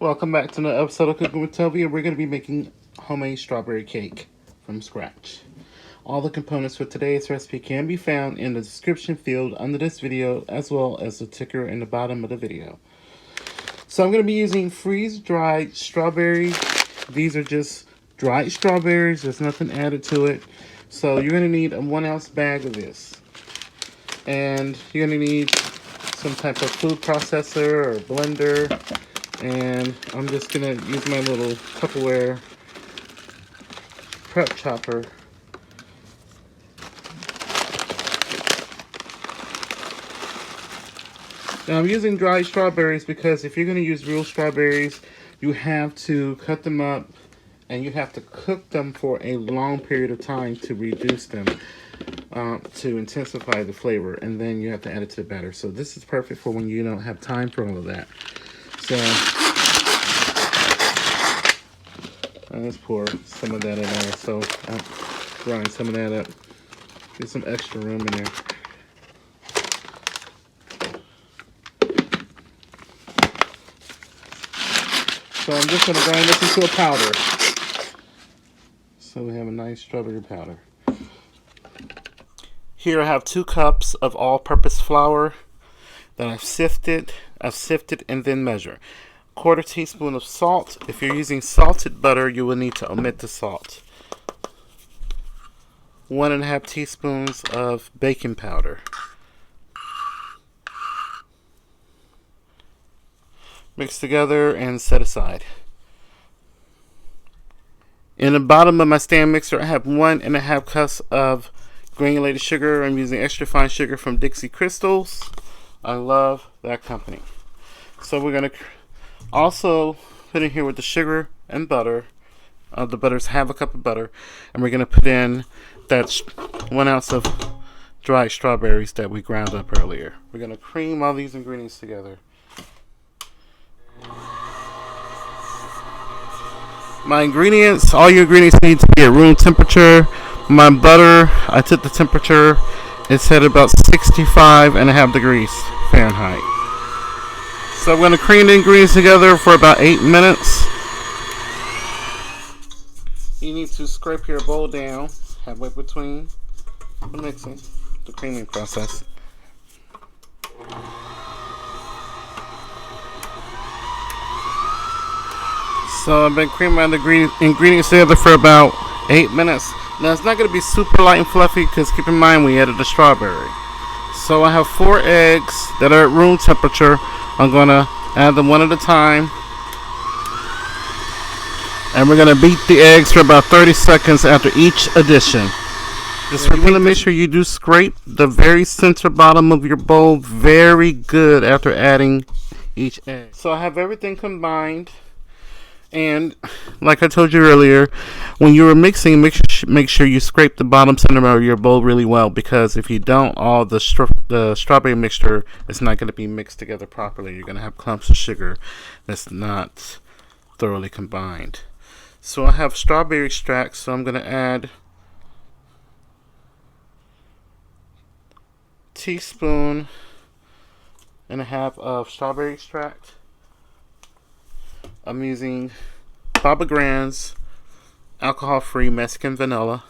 Welcome back to another episode of Cooking with Tovia. We're going to be making homemade strawberry cake from scratch. All the components for today's recipe can be found in the description field under this video, as well as the ticker in the bottom of the video. So I'm going to be using freeze-dried strawberries. These are just dried strawberries. There's nothing added to it. So you're going to need a 1 ounce bag of this. And you're going to need some type of food processor or blender. And I'm just going to use my little Tupperware prep chopper. Now I'm using dried strawberries because if you're going to use real strawberries, you have to cut them up and you have to cook them for a long period of time to reduce them, to intensify the flavor, and then you have to add it to the batter. So this is perfect for when you don't have time for all of that. So let's pour some of that in there. So I'll grind some of that up. Get some extra room in there. So I'm just going to grind this into a powder. So we have a nice strawberry powder. Here I have 2 cups of all-purpose flour that I've sifted and then measure. 1/4 teaspoon of salt. If you're using salted butter, you will need to omit the salt. 1½ teaspoons of baking powder. Mix together and set aside. In the bottom of my stand mixer, I have 1½ cups of granulated sugar. I'm using extra fine sugar from Dixie Crystals. I love that company. So we're going to also put in here with the sugar and butter. The butter's 1/2 cup of butter. And we're going to put in that 1 ounce of dried strawberries that we ground up earlier. We're going to cream all these ingredients together. My ingredients, all your ingredients need to be at room temperature. My butter, I took the temperature, it's at about 65.5 degrees Fahrenheit. So I'm going to cream the ingredients together for about 8 minutes. You need to scrape your bowl down halfway between the mixing, the creaming process. So I've been creaming the ingredients together for about 8 minutes. Now it's not going to be super light and fluffy because keep in mind we added the strawberry. So I have 4 eggs that are at room temperature. I'm going to add them one at a time. And we're going to beat the eggs for about 30 seconds after each addition. Just remember to make sure you do scrape the very center bottom of your bowl very good after adding each egg. So I have everything combined. And like I told you earlier, when you were mixing, make sure you scrape the bottom center of your bowl really well, because if you don't, all the strawberry mixture is not going to be mixed together properly. You're going to have clumps of sugar that's not thoroughly combined. So I have strawberry extract, so I'm going to add 1.5 teaspoons of strawberry extract. I'm using Baba Grand's alcohol-free Mexican vanilla.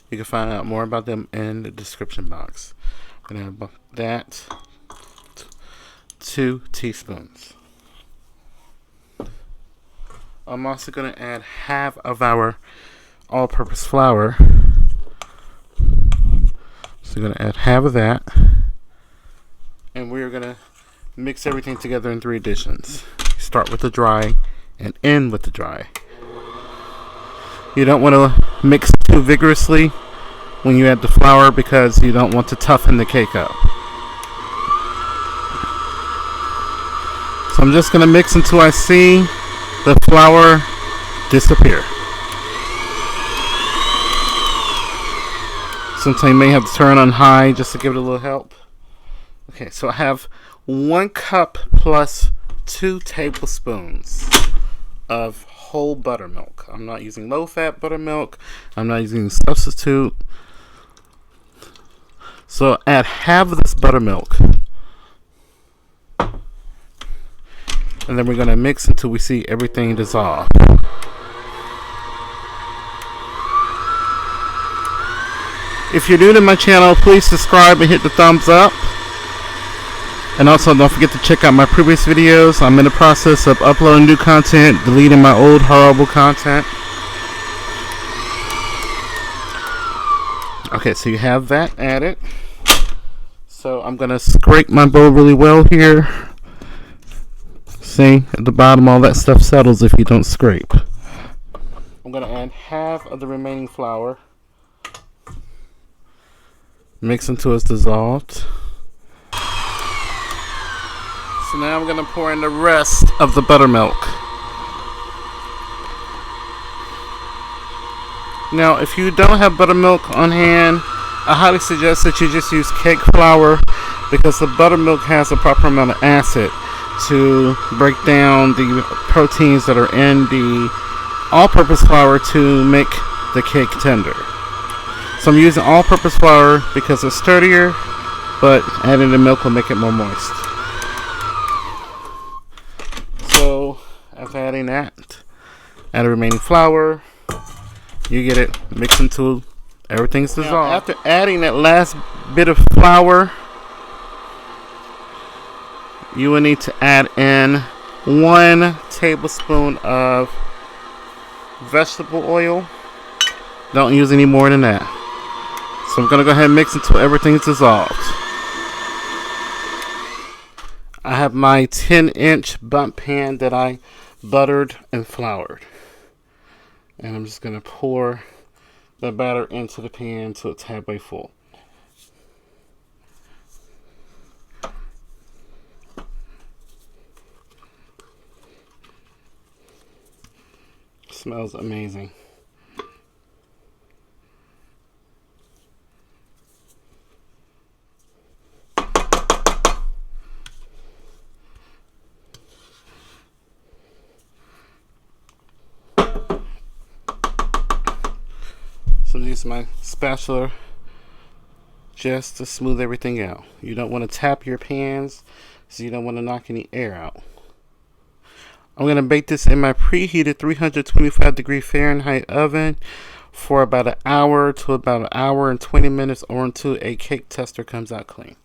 You can find out more about them in the description box. I'm going to have that, 2 teaspoons. I'm also going to add 1/2 of our all-purpose flour. So I'm going to add 1/2 of that. And we're going to mix everything together in 3 additions. Start with the dry and end with the dry. You don't want to mix too vigorously when you add the flour because you don't want to toughen the cake up. So I'm just going to mix until I see the flour disappear. Sometimes you may have to turn on high just to give it a little help. Okay, so I have 1 cup plus 2 tablespoons of whole buttermilk. I'm not using low-fat buttermilk. I'm not using substitute. So add 1/2 of this buttermilk. And then we're going to mix until we see everything dissolve. If you're new to my channel, please subscribe and hit the thumbs up. And also don't forget to check out my previous videos. I'm in the process of uploading new content, deleting my old horrible content. Okay, so you have that added. So I'm going to scrape my bowl really well here. See, at the bottom all that stuff settles if you don't scrape. I'm going to add half of the remaining flour. Mix until it's dissolved. So now I'm going to pour in the rest of the buttermilk. Now, if you don't have buttermilk on hand, I highly suggest that you just use cake flour, because the buttermilk has a proper amount of acid to break down the proteins that are in the all-purpose flour to make the cake tender. So I'm using all-purpose flour because it's sturdier, but adding the milk will make it more moist. So after adding that, add the remaining flour. You get it mixed until everything's dissolved. Now, after adding that last bit of flour, you will need to add in 1 tablespoon of vegetable oil. Don't use any more than that. So I'm going to go ahead and mix until everything's dissolved. I have my 10-inch bundt pan that I buttered and floured. And I'm just going to pour the batter into the pan until it's halfway full. Smells amazing. So use my spatula just to smooth everything out. You don't want to tap your pans, so you don't want to knock any air out. I'm going to bake this in my preheated 325 degree Fahrenheit oven for about an hour to about an hour and 20 minutes, or until a cake tester comes out clean.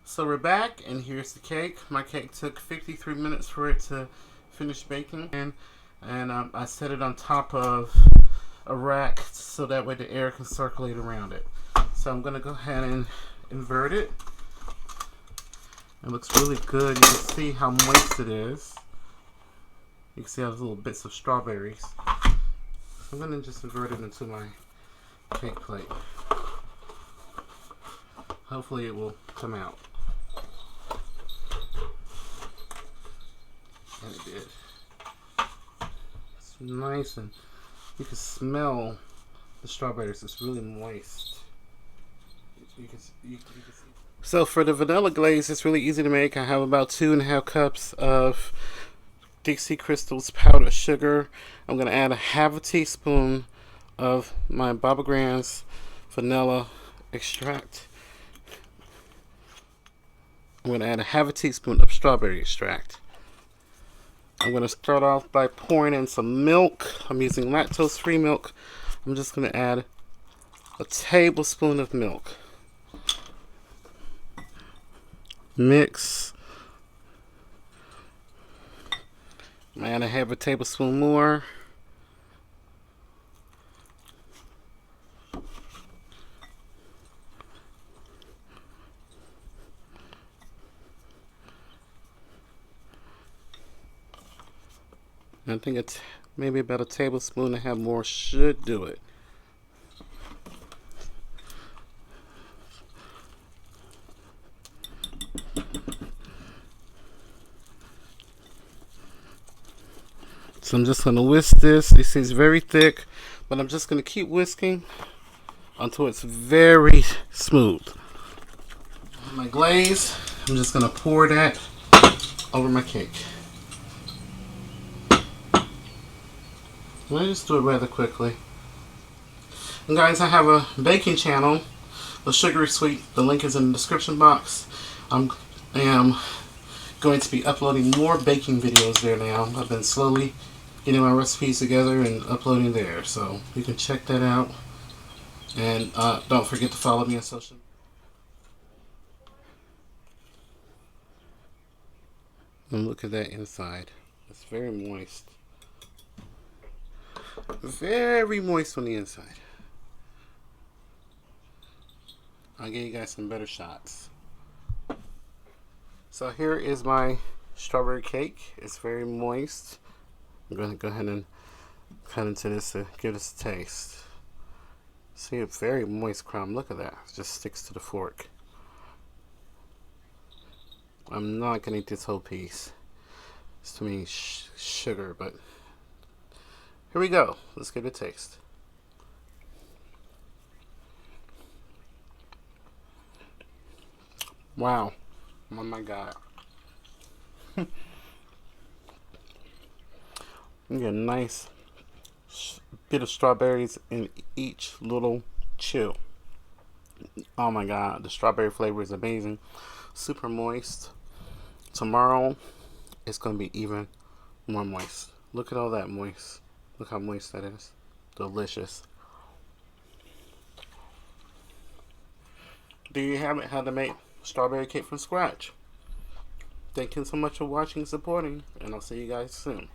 So we're back, and here's the cake. My cake took 53 minutes for it to finish baking, and I set it on top of a rack so that way the air can circulate around it. So I'm going to go ahead and invert it. It looks really good. You can see how moist it is. You can see those little bits of strawberries. I'm going to just invert it into my cake plate. Hopefully it will come out. And it did. It's nice, and you can smell the strawberries. It's really moist. You can see. So for the vanilla glaze, it's really easy to make. I have about 2.5 cups of Dixie Crystals powdered sugar. I'm going to add 1/2 teaspoon of my Baba Grand's vanilla extract. I'm going to add 1/2 teaspoon of strawberry extract. I'm going to start off by pouring in some milk. I'm using lactose-free milk. I'm just going to add a tablespoon of milk. Mix. I'm going to add 1/2 tablespoon more. I think it's maybe about 1 tablespoon and 1/2 more should do it. So I'm just going to whisk this. You see it's very thick, but I'm just going to keep whisking until it's very smooth. My glaze, I'm just going to pour that over my cake. I just do it rather quickly. And guys, I have a baking channel, The Sugary Sweet. The link is in the description box. I am going to be uploading more baking videos there now. I've been slowly getting my recipes together and uploading there, so you can check that out. And don't forget to follow me on social media. And look at that inside. It's very moist. Very moist on the inside. I'll give you guys some better shots. So here is my strawberry cake. It's very moist. I'm going to go ahead and cut into this to give this a taste. See, a very moist crumb. Look at that. It just sticks to the fork. I'm not going to eat this whole piece. It's too many sugar, but here we go. Let's give it a taste. Wow. Oh my god. You get a nice bit of strawberries in each little chew. Oh my god, the strawberry flavor is amazing. Super moist. Tomorrow it's going to be even more moist. Look at all that moist. Look how moist that is. Delicious. There you have it, how to make strawberry cake from scratch. Thank you so much for watching and supporting, and I'll see you guys soon.